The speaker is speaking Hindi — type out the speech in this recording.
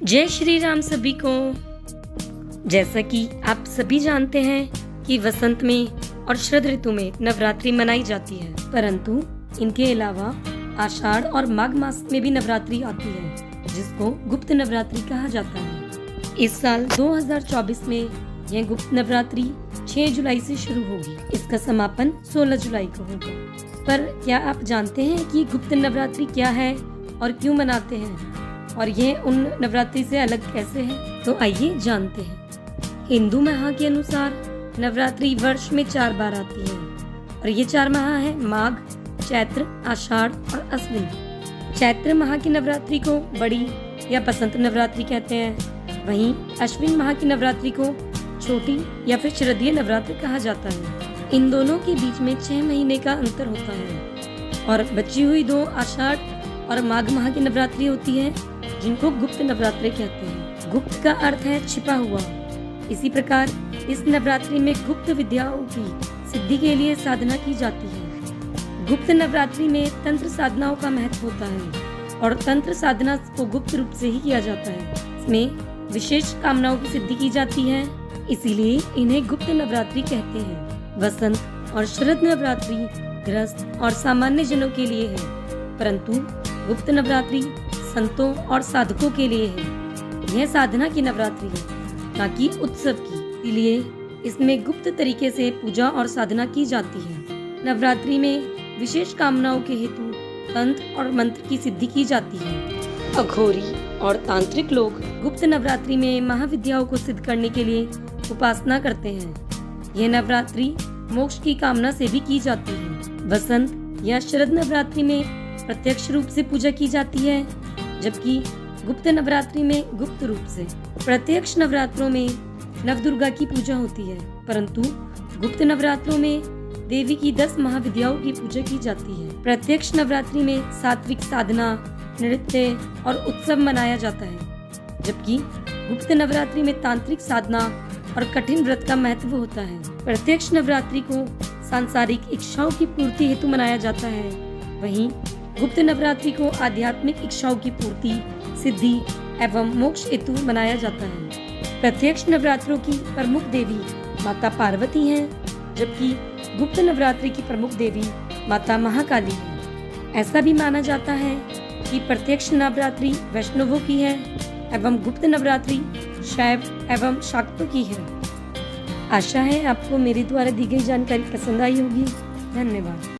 जय श्री राम सभी को। जैसा कि आप सभी जानते हैं कि वसंत में और शरद ऋतु में नवरात्रि मनाई जाती है, परंतु इनके अलावा आषाढ़ और माघ मास में भी नवरात्रि आती है, जिसको गुप्त नवरात्रि कहा जाता है। इस साल 2024 में यह गुप्त नवरात्रि 6 जुलाई से शुरू होगी। इसका समापन 16 जुलाई को होगा। पर क्या आप जानते हैं कि गुप्त नवरात्रि क्या है और क्यों मनाते हैं, और यह उन नवरात्रि से अलग कैसे है? तो आइए जानते हैं। हिंदू माह के अनुसार नवरात्रि वर्ष में 4 बार आती है, और ये 4 माह है माघ, चैत्र, आषाढ़ और अश्विन। चैत्र माह की नवरात्रि को बड़ी या बसंत नवरात्रि कहते हैं, वहीं अश्विन माह की नवरात्रि को छोटी या फिर शरदीय नवरात्रि कहा जाता है। इन दोनों के बीच में 6 महीने का अंतर होता है, और बची हुई 2 आषाढ़ और माघ माह की नवरात्रि होती है, जिनको गुप्त नवरात्रि कहते हैं। गुप्त का अर्थ है छिपा हुआ। इसी प्रकार इस नवरात्रि में गुप्त विद्याओं की सिद्धि के लिए साधना की जाती है। गुप्त नवरात्रि में तंत्र साधनाओं का महत्व होता है, और तंत्र साधना को गुप्त रूप से ही किया जाता है। इसमें विशेष कामनाओं की सिद्धि की जाती है, इसीलिए इन्हें गुप्त नवरात्रि कहते हैं। वसंत और शरद नवरात्रि गृहस्थ और सामान्य जनों के लिए है, परंतु गुप्त नवरात्रि संतों और साधकों के लिए है। यह साधना की नवरात्रि है, ना कि उत्सव की, इसलिए इसमें गुप्त तरीके से पूजा और साधना की जाती है। नवरात्रि में विशेष कामनाओं के हेतु तंत्र और मंत्र की सिद्धि की जाती है। अघोरी और तांत्रिक लोग गुप्त नवरात्रि में महाविद्याओं को सिद्ध करने के लिए उपासना करते हैं। यह नवरात्रि मोक्ष की कामना से भी की जाती है। वसंत या शरद नवरात्रि में प्रत्यक्ष रूप से पूजा की जाती है, जबकि गुप्त नवरात्रि में गुप्त रूप से। प्रत्यक्ष नवरात्रों में नवदुर्गा की पूजा होती है, परंतु गुप्त नवरात्रों में देवी की 10 महाविद्याओं की पूजा की जाती है। प्रत्यक्ष नवरात्रि में सात्विक साधना, नृत्य और उत्सव मनाया जाता है, जबकि गुप्त नवरात्रि में तांत्रिक साधना और कठिन व्रत का महत्व होता है। प्रत्यक्ष नवरात्रि को सांसारिक इच्छाओं की पूर्ति हेतु मनाया जाता है, वहीं गुप्त नवरात्रि को आध्यात्मिक इच्छाओं की पूर्ति, सिद्धि एवं मोक्ष हेतु मनाया जाता है। प्रत्यक्ष नवरात्रों की प्रमुख देवी माता पार्वती हैं, जबकि गुप्त नवरात्रि की प्रमुख देवी माता महाकाली है। ऐसा भी माना जाता है कि प्रत्यक्ष नवरात्रि वैष्णवों की है एवं गुप्त नवरात्रि शैव एवं शाक्तों की है। आशा है आपको मेरे द्वारा दी गई जानकारी पसंद आई होगी। धन्यवाद।